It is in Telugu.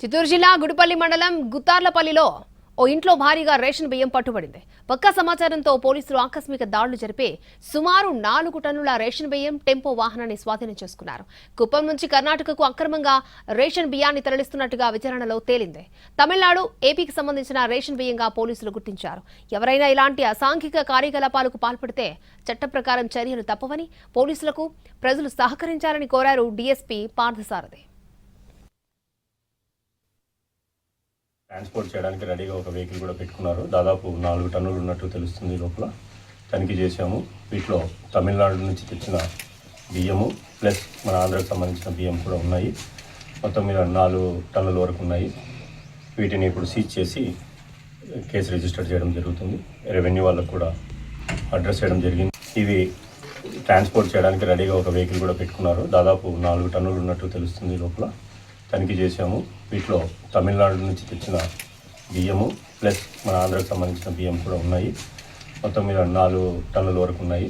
చిత్తూరు జిల్లా గుడిపల్లి మండలం గుత్తార్లపల్లిలో ఓ ఇంట్లో భారీగా రేషన్ బియ్యం పట్టుబడింది. పక్కా సమాచారంతో పోలీసులు ఆకస్మిక దాడులు జరిపి సుమారు 4 టన్నుల రేషన్ బియ్యం టెంపో వాహనాన్ని స్వాధీనం చేసుకున్నారు. కుప్పం నుంచి కర్ణాటకకు అక్రమంగా రేషన్ బియ్యాన్ని తరలిస్తున్నట్టుగా విచారణలో తేలింది. తమిళనాడు, ఏపీకి సంబంధించిన రేషన్ బియ్యంగా పోలీసులు గుర్తించారు. ఎవరైనా ఇలాంటి అసాంఘిక కార్యకలాపాలకు పాల్పడితే చట్ట ప్రకారం చర్యలు తప్పవని పోలీసులకు ప్రజలు సహకరించాలని కోరారు డీఎస్పీ పార్థసారథి. ట్రాన్స్పోర్ట్ చేయడానికి రెడీగా ఒక వెహికల్ కూడా పెట్టుకున్నారు. దాదాపు 4 టన్నులు ఉన్నట్టు తెలుస్తుంది. లోపల తనిఖీ చేశాము. వీటిలో తమిళనాడు నుంచి తెచ్చిన బియ్యము ప్లస్ మన ఆంధ్రాకు సంబంధించిన బియ్యం కూడా ఉన్నాయి. మొత్తం మీద 4 టన్నుల వరకు ఉన్నాయి. వీటిని ఇప్పుడు సీజ్ చేసి కేసు రిజిస్టర్ చేయడం జరుగుతుంది. రెవెన్యూ వాళ్ళకు కూడా అడ్రస్ చేయడం జరిగింది. ఇవి ట్రాన్స్పోర్ట్ చేయడానికి రెడీగా ఒక వెహికల్ కూడా పెట్టుకున్నారు. దాదాపు 4 టన్నులు ఉన్నట్టు తెలుస్తుంది. లోపల తనిఖీ చేశాము. వీటిలో తమిళనాడు నుంచి తెచ్చిన బియ్యము ప్లస్ మన ఆంధ్రాకు సంబంధించిన బియ్యం కూడా ఉన్నాయి. మొత్తం మీద 4 టన్నుల వరకు ఉన్నాయి.